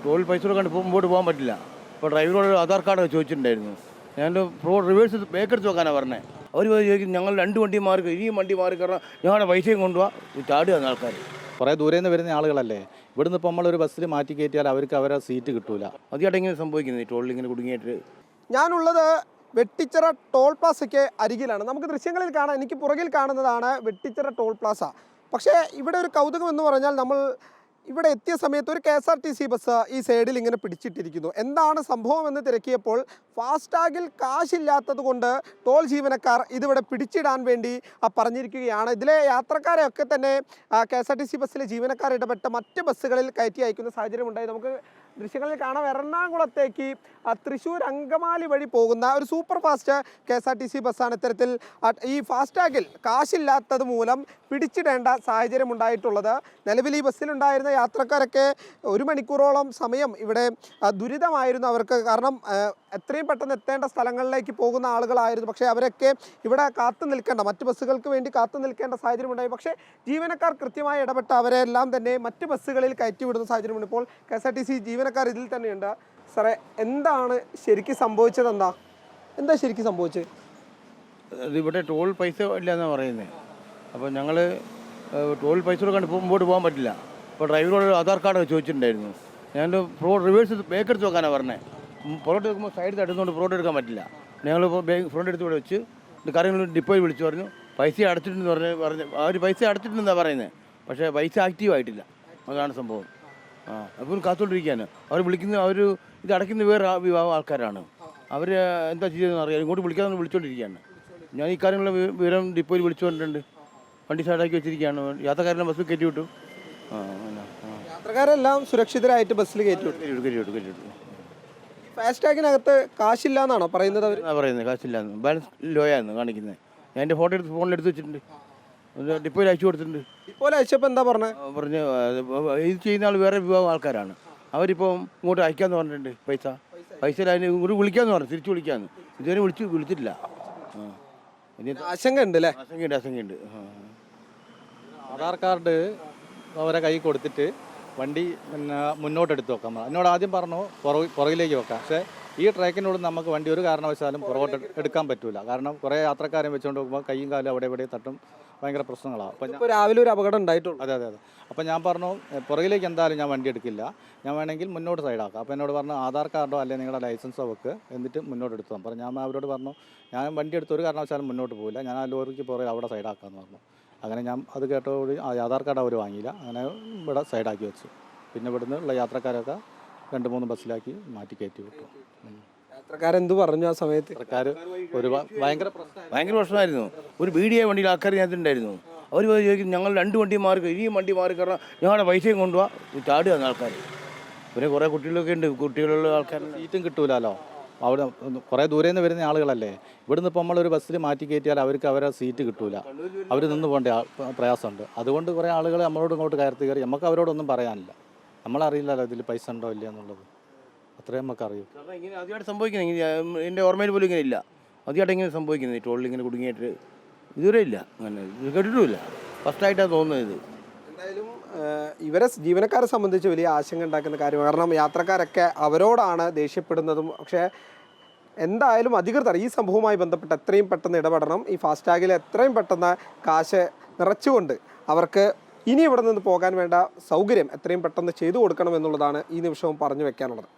Toll പൈസ കൊടുക്കാണ്ട് മുമ്പോട്ട് പോകാൻ പറ്റില്ല. അപ്പോൾ ഡ്രൈവറോട് ആധാർ കാർഡ് ചോദിച്ചിട്ടുണ്ടായിരുന്നു. ഞാൻ റിവേഴ്സ് ബേക്കെടുത്ത് വെക്കാനാണ് പറഞ്ഞത്. അവർ ചോദിക്കും ഞങ്ങൾ 2 വണ്ടി മാറി, ഇനിയും വണ്ടി മാറി കയറണം, ഞങ്ങളുടെ പൈസയും കൊണ്ടുപോകാൻ ചാടുകയാണ് ആൾക്കാർ. കുറേ ദൂരെ നിന്ന് വരുന്ന ആളുകളല്ലേ, ഇവിടുന്ന് ഇപ്പോൾ നമ്മളൊരു ബസ്സിൽ മാറ്റി കയറ്റിയാൽ അവർക്ക് അവരെ സീറ്റ് കിട്ടൂല. അതിയായിട്ട് ഇങ്ങനെ സംഭവിക്കുന്നത് ഈ ടോളിൽ ഇങ്ങനെ കുടുങ്ങിയിട്ട്. ഞാനുള്ളത് വെട്ടിച്ചിറ ടോൾ പ്ലാസയ്ക്ക് അരികിലാണ്. നമുക്ക് ദൃശ്യങ്ങളിൽ കാണാം, എനിക്ക് പുറകിൽ കാണുന്നതാണ് വെട്ടിച്ചിറ ടോൾ പ്ലാസ. പക്ഷേ ഇവിടെ ഒരു കൗതുകം എന്ന് പറഞ്ഞാൽ, നമ്മൾ ഇവിടെ എത്തിയ സമയത്ത് ഒരു KSRTC ബസ് ഈ സൈഡിൽ ഇങ്ങനെ പിടിച്ചിട്ടിരിക്കുന്നു. എന്താണ് സംഭവം എന്ന് തിരക്കിയപ്പോൾ ഫാസ്ടാഗിൽ കാശില്ലാത്തത് കൊണ്ട് ടോൾ ജീവനക്കാർ ഇതിവിടെ പിടിച്ചിടാൻ വേണ്ടി പറഞ്ഞിരിക്കുകയാണ്. ഇതിലെ യാത്രക്കാരെയൊക്കെ തന്നെ KSRTC ബസ്സിലെ ജീവനക്കാർ ഇടപെട്ട് മറ്റ് ബസ്സുകളിൽ കയറ്റി അയക്കുന്ന സാഹചര്യമുണ്ടായി. നമുക്ക് ദൃശ്യങ്ങളിൽ കാണാം, എറണാകുളത്തേക്ക് തൃശ്ശൂർ അങ്കമാലി വഴി പോകുന്ന ഒരു സൂപ്പർ ഫാസ്റ്റ് KSRTC ബസ്സാണ് ഇത്തരത്തിൽ ഈ ഫാസ്ടാഗിൽ കാശില്ലാത്തത് മൂലം പിടിച്ചിടേണ്ട സാഹചര്യം ഉണ്ടായിട്ടുള്ളത്. നിലവിൽ ഈ ബസ്സിലുണ്ടായിരുന്ന യാത്രക്കാരൊക്കെ 1 മണിക്കൂറോളം സമയം ഇവിടെ ദുരിതമായിരുന്നു അവർക്ക്. കാരണം എത്രയും പെട്ടെന്ന് എത്തേണ്ട സ്ഥലങ്ങളിലേക്ക് പോകുന്ന ആളുകളായിരുന്നു. പക്ഷേ അവരൊക്കെ ഇവിടെ കാത്തു നിൽക്കേണ്ട, മറ്റ് ബസ്സുകൾക്ക് വേണ്ടി കാത്തു നിൽക്കേണ്ട സാഹചര്യം ഉണ്ടായി. പക്ഷേ ജീവനക്കാർ കൃത്യമായി ഇടപെട്ട് അവരെല്ലാം തന്നെ മറ്റ് ബസ്സുകളിൽ കയറ്റിവിടുന്ന സാഹചര്യമുണ്ട്. ഇപ്പോൾ KSRTC ജീവനക്കാർ ഇതിൽ തന്നെയുണ്ട്. സാറേ, എന്താണ് ശരിക്കും സംഭവിച്ചത്? എന്താ ശരിക്കും സംഭവിച്ചത്? ഇവിടെ ടോൾ പൈസ ഇല്ല എന്നാണ് പറയുന്നത്. അപ്പോൾ ഞങ്ങൾ ടോൾ പൈസ കൊടുക്കാണ്ട് മുമ്പോട്ട് പോകാൻ പറ്റില്ല. അപ്പോൾ ഡ്രൈവറോട് ആധാർ കാർഡ് ചോദിച്ചിട്ടുണ്ടായിരുന്നു. ഞാൻ റിവേഴ്സ് ബേക്കെടുത്ത് വെക്കാനാണ് പറഞ്ഞത്. പുറോട്ട് എടുക്കുമ്പോൾ സൈഡിൽ തട്ടുന്നതുകൊണ്ട് പുറോട്ട് എടുക്കാൻ പറ്റില്ല. ഞങ്ങൾ ഫ്രണ്ട് എടുത്ത് ഇവിടെ വെച്ച് കാര്യങ്ങൾ ഡിപ്പോയിൽ വിളിച്ചു പറഞ്ഞു പൈസ അടച്ചിട്ടുണ്ടെന്ന് പറഞ്ഞ് അവർ പൈസ അടച്ചിട്ടുണ്ടെന്നാണ് പറയുന്നത്. പക്ഷേ പൈസ ആക്റ്റീവ് ആയിട്ടില്ല. അതാണ് സംഭവം. അപ്പോൾ കാത്തുകൊണ്ടിരിക്കുകയാണ്. അവർ വിളിക്കുന്ന ഇത് അടയ്ക്കുന്ന വേറെ വിഭാഗം ആൾക്കാരാണ്. അവർ എന്താ ചെയ്യുന്നതെന്ന് അറിയാം. ഇങ്ങോട്ട് വിളിക്കാതെ വിളിച്ചുകൊണ്ടിരിക്കുകയാണ്. ഞാൻ ഈ കാര്യങ്ങളുടെ വിവരം ഡിപ്പോയിൽ വിളിച്ചു പറഞ്ഞിട്ടുണ്ട്. വണ്ടി സൈഡാക്കി വെച്ചിരിക്കുകയാണ്. യാത്രക്കാരെല്ലാം ബസ്സിൽ കയറ്റി വിട്ടു. യാത്രക്കാരെല്ലാം സുരക്ഷിതരായിട്ട് ബസ്സിൽ കയറ്റി വിട്ടു. ഫാസ്ടാഗിനകത്ത് കാശില്ല എന്നാണോ പറയുന്നത്? പറയുന്നത് കാശില്ലാന്ന്, ബാലൻസ് ലോയാന്ന് കാണിക്കുന്നത്. ഞാൻ എൻ്റെ ഫോട്ടോ എടുത്ത് ഫോണിലെടുത്ത് വെച്ചിട്ടുണ്ട്. ഡിപ്പോയിൽ അയച്ചു കൊടുത്തിട്ടുണ്ട്. ഇപ്പോൾ അയച്ചപ്പോൾ എന്താ പറഞ്ഞ് ഇത് ചെയ്യുന്ന ആൾ വേറെ വിഭാഗം ആൾക്കാരാണ്. അവരിപ്പം ഇങ്ങോട്ട് അയക്കാമെന്ന് പറഞ്ഞിട്ടുണ്ട്. പൈസ അതിന് ഇങ്ങോട്ട് വിളിക്കാമെന്ന് പറഞ്ഞു, തിരിച്ചു വിളിക്കാമെന്ന്. ഇതുവരെ വിളിച്ചിട്ടില്ല. ആശങ്കയുണ്ട് അല്ലേ? ആശങ്കയുണ്ട്. ആധാർ കാർഡ് അവരെ കൈ കൊടുത്തിട്ട് വണ്ടി മുന്നോട്ടെടുത്ത് വെക്കാം. എന്നോട് ആദ്യം പറഞ്ഞു പുറകിലേക്ക് വെക്കാം. പക്ഷേ ഈ ട്രാക്കിനോട് നമുക്ക് വണ്ടി ഒരു കാരണവശാലും പുറകോട്ട് എടുക്കാൻ പറ്റില്ല. കാരണം കുറേ യാത്രക്കാരെ വെച്ചുകൊണ്ട് നോക്കുമ്പോൾ കൈയും കാലും അവിടെ ഇവിടെ തട്ടും, ഭയങ്കര പ്രശ്നങ്ങളാണ്. അപ്പോൾ രാവിലെ ഒരു അപകടം ഉണ്ടായിട്ടുള്ളൂ. അതെ. അപ്പോൾ ഞാൻ പറഞ്ഞു പുറകിലേക്ക് എന്തായാലും ഞാൻ വണ്ടി എടുക്കില്ല, ഞാൻ വേണമെങ്കിൽ മുന്നോട്ട് സൈഡാക്കാം. അപ്പോൾ എന്നോട് പറഞ്ഞു ആധാർ കാർഡോ അല്ലെങ്കിൽ നിങ്ങളുടെ ലൈസൻസോ വെക്ക്, എന്നിട്ട് മുന്നോട്ട് എടുത്തു. അപ്പോൾ ഞാൻ അവരോട് പറഞ്ഞു ഞാൻ വണ്ടി എടുത്ത് ഒരു കാരണവശാലും മുന്നോട്ട് പോകില്ല, ഞാൻ ആ ലോറിക്ക് പുറകെ അവിടെ സൈഡാക്കാമെന്ന് പറഞ്ഞു. അങ്ങനെ ഞാൻ അത് കേട്ടോടി ആധാർ കാർഡ് അവർ വാങ്ങിയില്ല. അങ്ങനെ ഇവിടെ സൈഡാക്കി വെച്ചു. പിന്നെ ഇവിടുന്ന് ഉള്ള യാത്രക്കാരൊക്കെ 2-3 ബസ്സിലാക്കി മാറ്റി കയറ്റി വിട്ടു. യാത്രക്കാരെന്ത് പറഞ്ഞു ആ സമയത്ത്? യാത്രക്കാർ ഒരു ഭയങ്കര പ്രശ്നമായിരുന്നു. ഒരു BDA വണ്ടിയിൽ ആൾക്കാർ ഇതിനകത്തുണ്ടായിരുന്നു. അവർ ചോദിക്കും ഞങ്ങൾ 2 വണ്ടി മാറി, ഇനിയും വണ്ടി മാറി കയറണം, ഞങ്ങളുടെ പൈസയും കൊണ്ടുപോകാൻ ചാടുകയാണ് ആൾക്കാർ. പിന്നെ കുറേ കുട്ടികളൊക്കെ ഉണ്ട്. കുട്ടികളുള്ള ആൾക്കാർ സീറ്റും കിട്ടൂലല്ലോ. അവിടെ കുറേ ദൂരെ നിന്ന് വരുന്ന ആളുകളല്ലേ, ഇവിടുന്ന് ഇപ്പോൾ നമ്മളൊരു ബസ്സിൽ മാറ്റി കയറ്റിയാൽ അവർക്ക് അവരെ സീറ്റ് കിട്ടൂല, അവർ നിന്ന് പോകേണ്ട പ്രയാസമുണ്ട്. അതുകൊണ്ട് കുറേ ആളുകൾ നമ്മളോട് ഇങ്ങോട്ട് കയറി നമുക്ക് അവരോടൊന്നും പറയാനില്ല. നമ്മളറിയില്ലല്ലോ ഇതിൽ പൈസ ഉണ്ടോ ഇല്ല എന്നുള്ളത്, അത്രയും നമുക്കറിയും. ഇങ്ങനെ ആദ്യമായിട്ട് സംഭവിക്കുന്നത് എൻ്റെ ഓർമ്മയിൽ പോലും ഇങ്ങനെ ഇല്ല. ആദ്യമായിട്ട് ഇങ്ങനെ സംഭവിക്കുന്നത് ഈ ടോളിൽ ഇങ്ങനെ കുടുങ്ങിയിട്ട് ഇതുവരെ ഇല്ല. അങ്ങനെ കേട്ടിട്ടുമില്ല. ഫസ്റ്റായിട്ടാണ് തോന്നുന്നത് ഇത്. എന്തായാലും ഇവരെ ജീവനക്കാരെ സംബന്ധിച്ച് വലിയ ആശങ്ക ഉണ്ടാക്കുന്ന കാര്യമാണ്. കാരണം യാത്രക്കാരൊക്കെ അവരോടാണ് ദേഷ്യപ്പെടുന്നതും. പക്ഷേ എന്തായാലും അധികൃതർ ഈ സംഭവവുമായി ബന്ധപ്പെട്ട് എത്രയും പെട്ടെന്ന് ഇടപെടണം. ഈ ഫാസ്ടാഗിൽ എത്രയും പെട്ടെന്ന് കാശ് നിറച്ചുകൊണ്ട് അവർക്ക് ഇനി ഇവിടെ നിന്ന് പോകാൻ വേണ്ട സൗകര്യം എത്രയും പെട്ടെന്ന് ചെയ്തു കൊടുക്കണം എന്നുള്ളതാണ് ഈ നിമിഷവും പറഞ്ഞു വെക്കാനുള്ളത്.